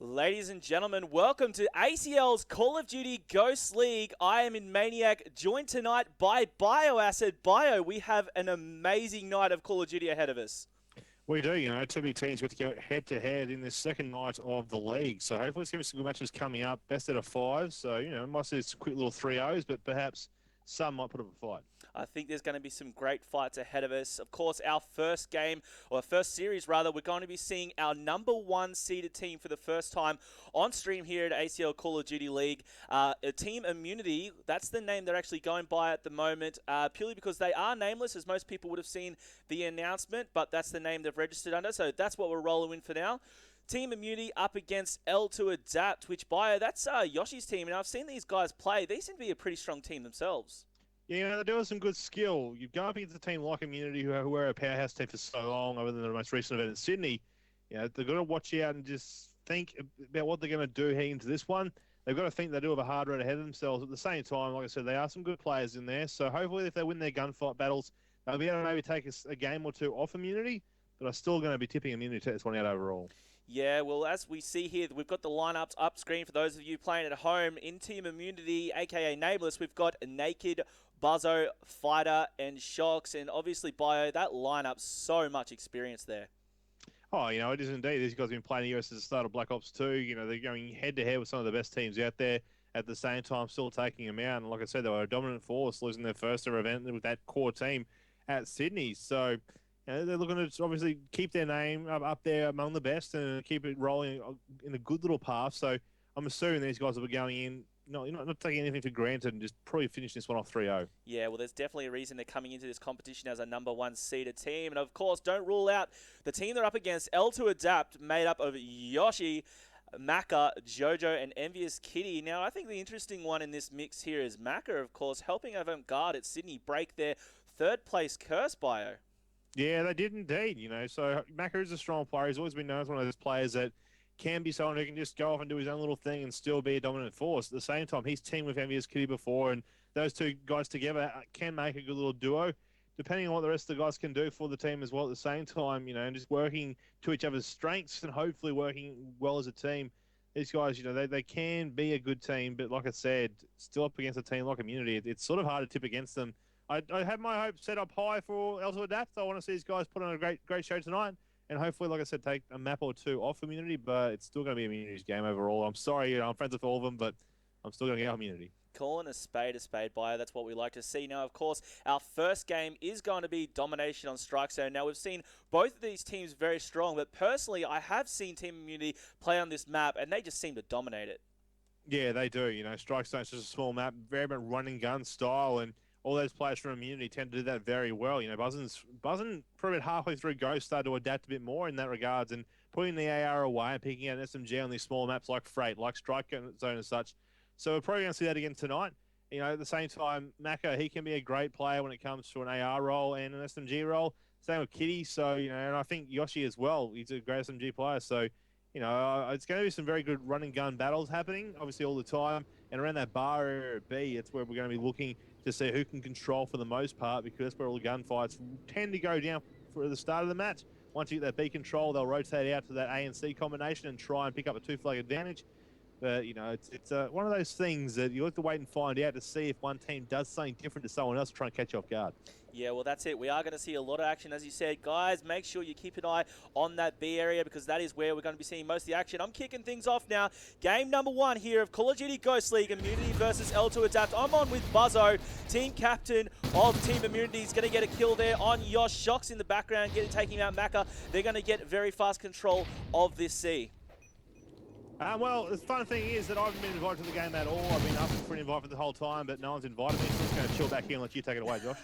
Ladies and gentlemen, welcome to ACL's Call of Duty Ghost League. I am in Maniac, joined tonight by Bioacid. Bio, we have an amazing night of Call of Duty ahead of us. We do, two big teams get to go head-to-head in this second night of the league. So hopefully there's going to be some good matches coming up. Best out of 5. So, it might see some quick little 3-0s, but perhaps some might put up a fight. I think there's going to be some great fights ahead of us. Of course, our first game, or first series rather, we're going to be seeing our number 1 seeded team for the first time on stream here at ACL Call of Duty League. Team Immunity, that's the name they're actually going by at the moment, purely because they are nameless, as most people would have seen the announcement, but that's the name they've registered under, so that's what we're rolling in for now. Team Immunity up against L2 Adapt, which Bio, that's Yoshi's team, and I've seen these guys play. They seem to be a pretty strong team themselves. Yeah, they're doing some good skill. You've gone up against a team like Immunity, who are a powerhouse team for so long, other than the most recent event in Sydney. They've got to watch out and just think about what they're going to do heading into this one. They've got to think they do have a hard road ahead of themselves. At the same time, like I said, there are some good players in there. So hopefully if they win their gunfight battles, they'll be able to maybe take a game or two off Immunity, but I'm still going to be tipping Immunity to take this one out overall. Yeah, well, as we see here, we've got the lineups up screen for those of you playing at home. In Team Immunity, aka Nameless, we've got Naked, Buzzo, Fighter, and Shocks, and obviously Bio. That lineup, so much experience there. Oh, it is indeed. These guys have been playing the US as the start of Black Ops 2. They're going head-to-head with some of the best teams out there. At the same time, still taking them out. And like I said, they were a dominant force, losing their first ever event with that core team at Sydney. So they're looking to obviously keep their name up there among the best and keep it rolling in a good little path. So I'm assuming these guys will be going in, not taking anything for granted and just probably finish this one off 3-0. Yeah, well, there's definitely a reason they're coming into this competition as a number 1 seeded team. And of course, don't rule out the team they're up against, L2 Adapt, made up of Yoshi, Maka, Jojo, and Envious Kitty. Now, I think the interesting one in this mix here is Maka, of course, helping Avant-Garde at Sydney break their 3rd place curse. Bio. Yeah, they did indeed, So Maka is a strong player. He's always been known as one of those players that can be someone who can just go off and do his own little thing and still be a dominant force. At the same time, he's teamed with Envious Kitty before, and those two guys together can make a good little duo, depending on what the rest of the guys can do for the team as well at the same time, and just working to each other's strengths and hopefully working well as a team. These guys, they can be a good team, but like I said, still up against a team like Immunity, it's sort of hard to tip against them. I have my hopes set up high for L2 Adapt. I want to see these guys put on a great show tonight. And hopefully, like I said, take a map or 2 off Immunity, but it's still going to be Immunity's game overall. I'm sorry, I'm friends with all of them, but I'm still going to get Immunity. Calling a spade, Bio. That's what we like to see. Now, of course, our first game is going to be Domination on Strike Zone. Now, we've seen both of these teams very strong, but personally, I have seen Team Immunity play on this map, and they just seem to dominate it. Yeah, they do. Strike Zone's just a small map, very much run and gun style, and all those players from Immunity tend to do that very well. Buzzin probably halfway through Ghost started to adapt a bit more in that regards and putting the AR away and picking out an SMG on these small maps like Freight, like Strike Zone and such. So we're probably going to see that again tonight. At the same time, Maka, he can be a great player when it comes to an AR role and an SMG role. Same with Kitty. So, and I think Yoshi as well. He's a great SMG player. So, it's going to be some very good run and gun battles happening, obviously all the time. And around that bar area B, it's where we're going to be looking to see who can control for the most part, because that's where all the gunfights tend to go down for the start of the match. Once you get that B control, they'll rotate out to that ANC combination and try and pick up a 2-flag advantage. But, it's one of those things that you have to wait and find out to see if one team does something different to someone else trying to catch you off guard. Yeah, well, that's it. We are going to see a lot of action, as you said. Guys, make sure you keep an eye on that B area, because that is where we're going to be seeing most of the action. I'm kicking things off now. Game number 1 here of Call of Duty Ghost League, Immunity versus L2 Adapt. I'm on with Buzzo, team captain of Team Immunity. He's going to get a kill there on Yosh. Shocks in the background, taking out Maka. They're going to get very fast control of this C. Well, the fun thing is that I haven't been invited to the game at all. I've been asking for an invite for the whole time, but no one's invited me, so I'm just going to chill back here and let you take it away, Josh.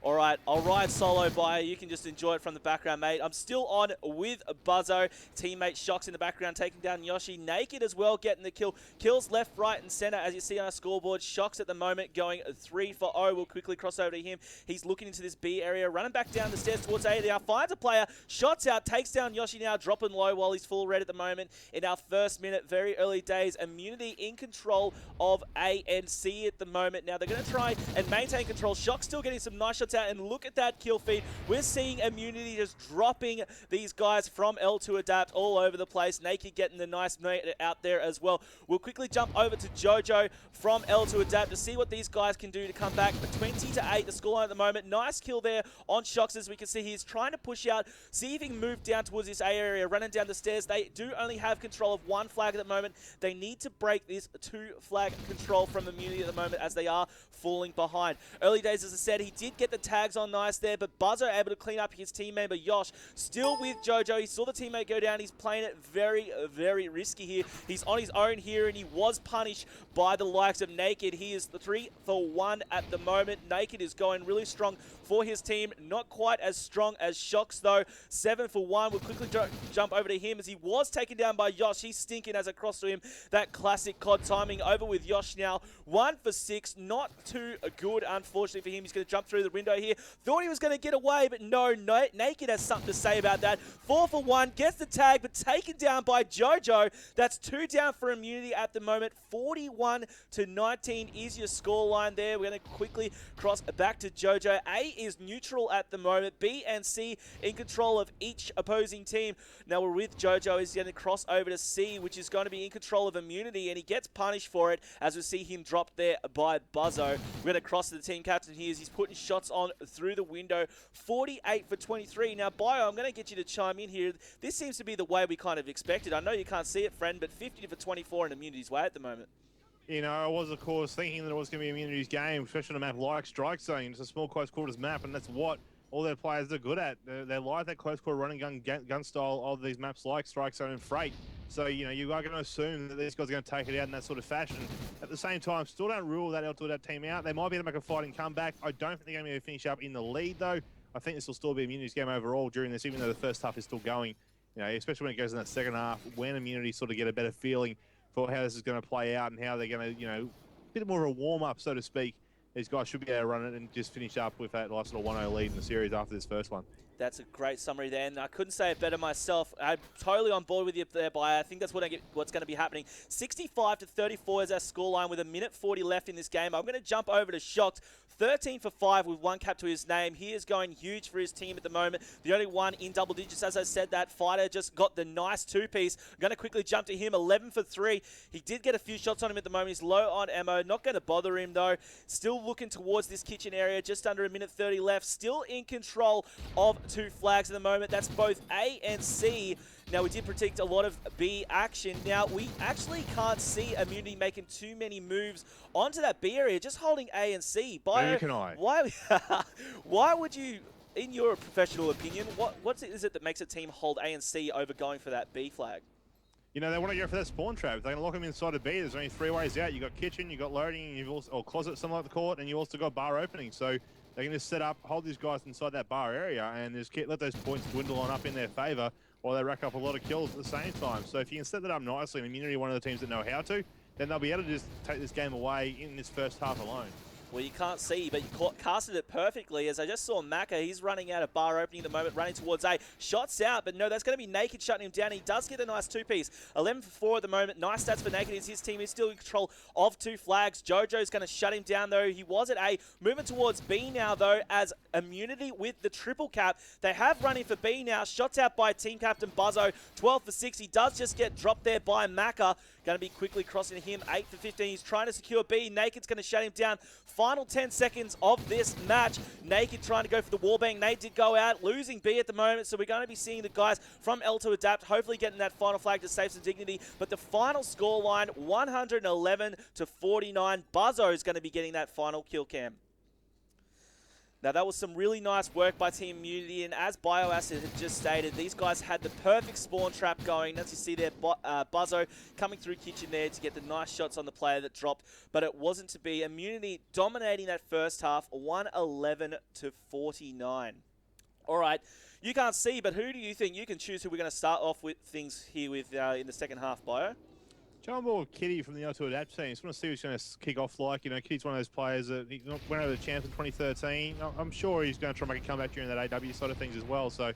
All right, I'll ride solo by. You can just enjoy it from the background, mate. I'm still on with Buzzo. Teammate Shocks in the background, taking down Yoshi. Naked as well, getting the kill. Kills left, right, and center, as you see on our scoreboard. Shocks at the moment going 3 for 0. We'll quickly cross over to him. He's looking into this B area, running back down the stairs towards A now. Finds a player, shots out, takes down Yoshi now, dropping low while he's full red at the moment in our first first minute, very early days. Immunity in control of ANC at the moment. Now they're going to try and maintain control. Shock still getting some nice shots out, and look at that kill feed. We're seeing Immunity just dropping these guys from L2 Adapt all over the place. Naked getting the nice mate out there as well. We'll quickly jump over to Jojo from L2 Adapt to see what these guys can do to come back. 20-8, the scoreline at the moment. Nice kill there on Shocks, as we can see. He's trying to push out, see if he can move down towards this A area, running down the stairs. They do only have control of one flag at the moment. They need to break this 2-flag control from Immunity at the moment, as they are falling behind. Early days, as I said, he did get the tags on nice there, but Buzzo able to clean up his team member Yosh. Still with Jojo. He saw the teammate go down. He's playing it very, very risky here. He's on his own here, and he was punished by the likes of Naked. He is 3 for 1 at the moment. Naked is going really strong for his team. Not quite as strong as Shocks, though. 7 for 1. We'll quickly jump over to him, as he was taken down by Yosh. He's stinking as across to him. That classic CoD timing over with Yosh now. 1 for 6. Not too good, unfortunately, for him. He's going to jump through the window here. Thought he was going to get away, but no. Naked has something to say about that. 4 for 1. Gets the tag, but taken down by Jojo. That's 2 down for Immunity at the moment. 41-19 is your scoreline there. We're going to quickly cross back to Jojo. A is neutral at the moment. B and C in control of each opposing team. Now we're with Jojo. He's going to cross over to C, which is going to be in control of Immunity, and he gets punished for it, as we see him drop there by Buzzo. We're going to cross to the team captain here, as he's putting shots on through the window. 48 for 23. Now, Bio, I'm going to get you to chime in here. This seems to be the way we kind of expected. I know you can't see it, friend, but 50 for 24 in Immunity's way at the moment. You know, I was, of course, thinking that it was going to be Immunity's game, especially on a map like Strike Zone. It's a small, close quarters map, and that's what all their players are good at. They like that close quarter running gun style of these maps like Strike Zone and Freight. So, you know, you are going to assume that these guys are going to take it out in that sort of fashion. At the same time, still don't rule that L2 that team out. They might be able to make a fighting comeback. I don't think they're going to be able to finish up in the lead, though. I think this will still be Immunity's game overall during this, even though the first half is still going. You know, especially when it goes in that second half, when Immunity sort of get a better feeling for how this is going to play out and how they're going to, you know, a bit more of a warm-up, so to speak. These guys should be able to run it and just finish up with that nice little 1-0 lead in the series after this first one. That's a great summary there, and I couldn't say it better myself. I'm totally on board with you there, Bio. I think that's what's going to be happening. 65-34 is our scoreline with 1:40 left in this game. I'm going to jump over to Shocked. 13 for 5 with 1 cap to his name. He is going huge for his team at the moment. The only one in double digits. As I said, that fighter just got the nice 2-piece. I'm going to quickly jump to him. 11 for 3. He did get a few shots on him at the moment. He's low on ammo. Not going to bother him, though. Still looking towards this kitchen area. Just under 1:30 left. Still in control of 2 flags at the moment. That's both A and C. Now, we did predict a lot of B action. Now, we actually can't see Immunity making too many moves onto that B area, just holding A and C. Neither can I. Why would you, in your professional opinion, what is it that makes a team hold A and C over going for that B flag? You know, they want to go for that spawn trap. If they're going to lock them inside a B, there's only 3 ways out. You've got kitchen, you've got loading, you've also, or closet, something like the court, and you also got bar opening. So they can just set up, hold these guys inside that bar area, and just let those points dwindle on up in their favor, while they rack up a lot of kills at the same time. So if you can set that up nicely, and Immunity one of the teams that know how to, then they'll be able to just take this game away in this first half alone. Well, you can't see, but you casted it perfectly. As I just saw Maka, he's running out of bar opening at the moment, running towards A. Shots out, but no, that's going to be Naked shutting him down. He does get a nice 2-piece. 11 for 4 at the moment. Nice stats for Naked. His team is still in control of 2 flags. Jojo's going to shut him down, though. He was at A. Moving towards B now, though, as Immunity with the triple cap. They have running for B now. Shots out by team captain Buzzo. 12 for 6. He does just get dropped there by Maka. Going to be quickly crossing him. 8 for 15. He's trying to secure B. Naked's going to shut him down. Final 10 seconds of this match. Naked trying to go for the wallbang. Nate did go out, losing B at the moment. So we're going to be seeing the guys from L2 Adapt, hopefully getting that final flag to save some dignity. But the final scoreline, 111-49. Buzzo is going to be getting that final kill cam. Now, that was some really nice work by Team Immunity, and as Bioacid had just stated, these guys had the perfect spawn trap going. As you see there, Buzzo coming through kitchen there to get the nice shots on the player that dropped, but it wasn't to be. Immunity dominating that first half, 111-49. All right, you can't see, but who do you think? You can choose who we're going to start off with things here with in the second half, Bio. John Ball Kitty from the L2 Adapt team. Just want to see who's going to kick off like. You know, Kitty's one of those players that he went over the champs in 2013. I'm sure he's going to try and make a comeback during that AW side of things as well. So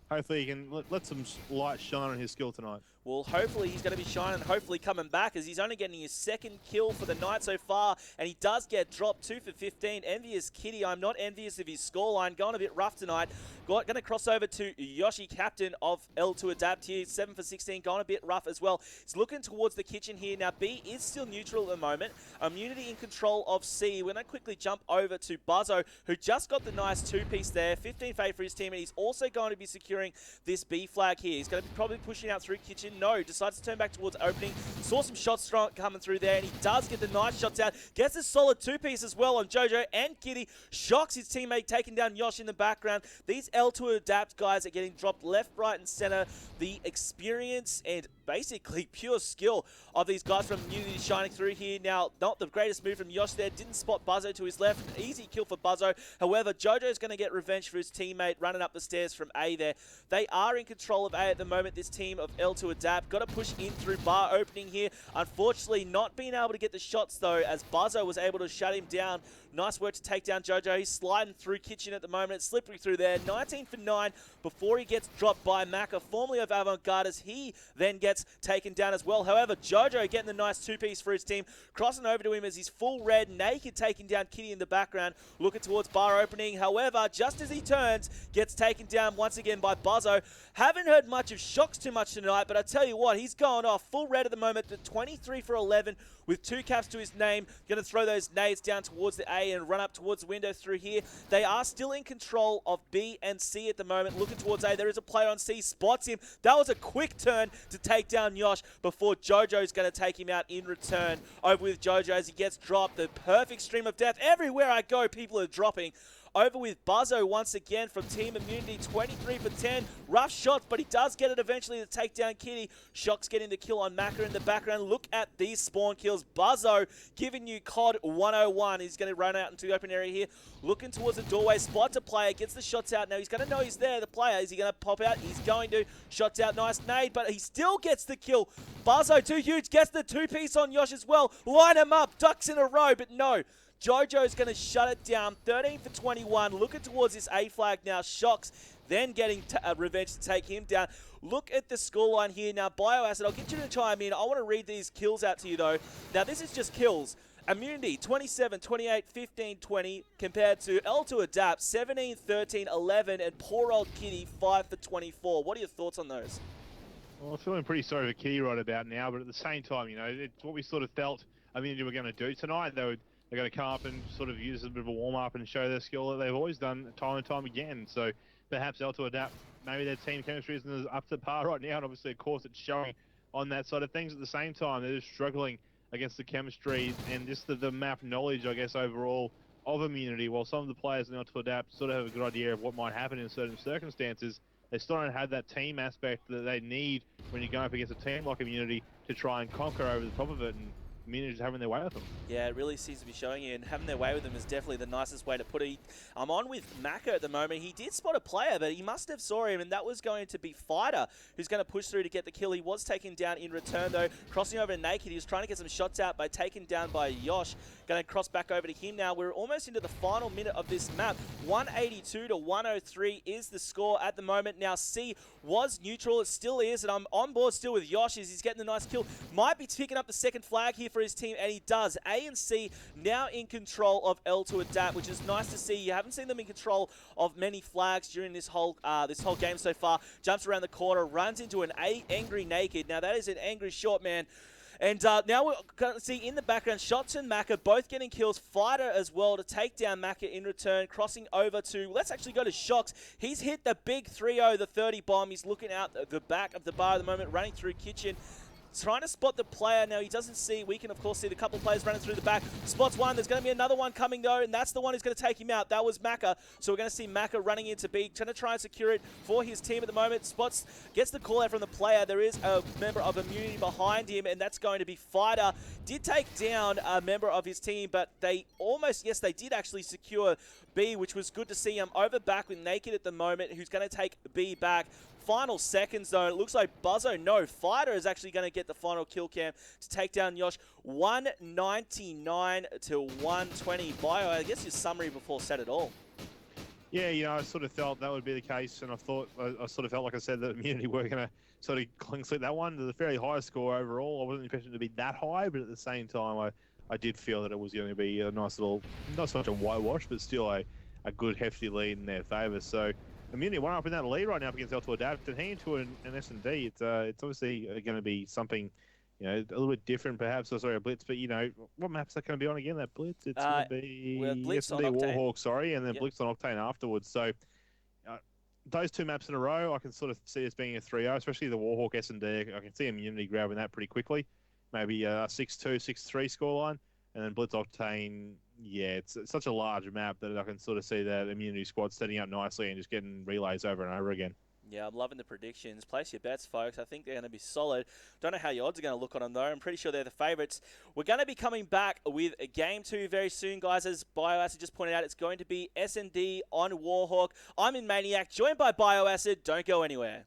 hopefully he can let some light shine on his skill tonight. Well, hopefully he's going to be shining and hopefully coming back, as he's only getting his second kill for the night so far, and he does get dropped 2 for 15. Envious Kitty, I'm not envious of his scoreline, going a bit rough tonight. Going to cross over to Yoshi, captain of L2 Adapt here, 7 for 16, going a bit rough as well. He's looking towards the kitchen here. Now, B is still neutral at the moment. Immunity in control of C. We're going to quickly jump over to Buzzo, who just got the nice two-piece there. 15 fade for his team, and he's also going to be securing this B flag here. He's going to be probably pushing out through kitchen. No, decides to turn back towards opening. Saw some shots strong coming through there, and he does get the nice shots out. Gets a solid two-piece as well on Jojo and Kitty. Shocks his teammate, taking down Yosh in the background. These L2 Adapt guys are getting dropped left, right, and center. The experience and basically pure skill of these guys from Immunity shining through here. Now, not the greatest move from Yosh there. Didn't spot Buzzo to his left. An easy kill for Buzzo. However, Jojo's going to get revenge for his teammate running up the stairs from A there. They are in control of A at the moment, this team of L2 Adapt. Got to push in through bar opening here. Unfortunately, not being able to get the shots though, as Buzzo was able to shut him down. Nice work to take down Jojo. He's sliding through kitchen at the moment. It's slippery through there. 19 for 9 before he gets dropped by Maka, formerly of Avant-Garde, as he then gets taken down as well. However, Jojo getting the nice two-piece for his team. Crossing over to him as he's full red, naked, taking down Kitty in the background. Looking towards bar opening. However, just as he turns, gets taken down once again by Buzzo. Haven't heard much of Shocks too much tonight, but I tell you what, he's going off. Full red at the moment, to 23 for 11 with 2 caps to his name. Going to throw those nades down towards the A and run up towards the window through here. They are still in control of B and C at the moment. Looking towards A. There is a player on C. Spots him. That was a quick turn to take down Yosh before Jojo's going to take him out in return. Over with Jojo as he gets dropped. The perfect stream of death. Everywhere I go, people are dropping. Over with Buzzo once again from Team Immunity, 23 for 10. Rough shots, but he does get it eventually to take down Kitty. Shocks getting the kill on Maka in the background. Look at these spawn kills. Buzzo giving you CoD 101. He's going to run out into the open area here. Looking towards the doorway. Spots a player. Gets the shots out. Now he's going to know he's there, the player. Is he going to pop out? He's going to. Shots out. Nice nade, but he still gets the kill. Buzzo, too huge. Gets the two-piece on Yosh as well. Line him up. Ducks in a row, but no. Jojo's going to shut it down. 13 for 21. Looking towards this A flag now. Shocks then getting revenge to take him down. Look at the scoreline here. Now, Bioacid, I'll get you to chime in. I want to read these kills out to you, though. Now, this is just kills. Immunity, 27, 28, 15, 20, compared to L2 Adapt, 17, 13, 11, and poor old Kitty, 5 for 24. What are your thoughts on those? Well, I'm feeling pretty sorry for Kitty right about now, but at the same time, you know, it's what we sort of felt Immunity were going to do tonight. They're going to come up and sort of use a bit of a warm-up and show their skill that they've always done time and time again. So perhaps L2 Adapt, maybe their team chemistry isn't as up to par right now, and obviously, of course, it's showing on that side of things. At the same time, they're just struggling against the chemistry and just the map knowledge, I guess, overall of Immunity. While some of the players in L2 Adapt sort of have a good idea of what might happen in certain circumstances, they still don't have that team aspect that they need when you're going up against a team like Immunity to try and conquer over the top of it. And Immunity just having their way with them. Yeah, it really seems to be showing you, and having their way with them is definitely the nicest way to put it. I'm on with Maka at the moment. He did spot a player, but he must have saw him, and that was going to be Fighter, who's going to push through to get the kill. He was taken down in return, though. Crossing over to Naked, he was trying to get some shots out by taken down by Yosh. Going to cross back over to him now. We're almost into the final minute of this map. 182 to 103 is the score at the moment. Now, C was neutral. It still is, and I'm on board still with Yosh as he's getting the nice kill. Might be picking up the second flag here for his team, and he does. A and C now in control of L2 Adapt, which is nice to see. You haven't seen them in control of many flags during this whole game so far. Jumps around the corner, runs into an angry Naked. Now, that is an angry short man. And now we're going to see in the background, Shots and Maka both getting kills. Fighter as well to take down Maka in return. Crossing over to, let's actually go to Shocks. He's hit the big 3-0, the 30 bomb. He's looking out the back of the bar at the moment, running through kitchen. Trying to spot the player. Now, he doesn't see. We can, of course, see the couple of players running through the back. Spots one. There's going to be another one coming, though, and that's the one who's going to take him out. That was Maka. So we're going to see Maka running into B, trying to try and secure it for his team at the moment. Spots gets the call out from the player. There is a member of Immunity behind him, and that's going to be Fighter. Did take down a member of his team, but they almost, yes, they did actually secure B, which was good to see. I'm over back with Naked at the moment, who's going to take B back. Final seconds, though. It looks like Buzzo, no, Fighter is actually going to get the final kill cam to take down Yosh. 199 to 120. Bio, I guess your summary before said it all. Yeah, I sort of felt that would be the case, and I sort of felt, like I said, that Immunity were going to sort of clean sweep that one. There's a fairly high score overall. I wasn't expecting it to be that high, but at the same time, I did feel that it was going to be a nice little, not so much a whitewash, but still a good, hefty lead in their favour. So Immunity one up in that lead right now up against L2 Adapt, and heading to an S&D. It's obviously going to be something, a little bit different, perhaps. Oh, sorry, a Blitz, but what map's that going to be on again? That Blitz, it's going to be Blitz on S&D Octane. Warhawk, sorry, and then Blitz on Octane afterwards. So those two maps in a row, I can sort of see as being a 3-0, especially the Warhawk S&D. I can see Immunity grabbing that pretty quickly, maybe a 6-2, 6-3 scoreline, and then Blitz Octane. Yeah, it's such a large map that I can sort of see that Immunity squad setting up nicely and just getting relays over and over again. Yeah, I'm loving the predictions. Place your bets, folks. I think they're going to be solid. Don't know how your odds are going to look on them, though. I'm pretty sure they're the favourites. We're going to be coming back with Game 2 very soon, guys. As Bioacid just pointed out, it's going to be S&D on Warhawk. I'm in Maniac, joined by Bioacid. Don't go anywhere.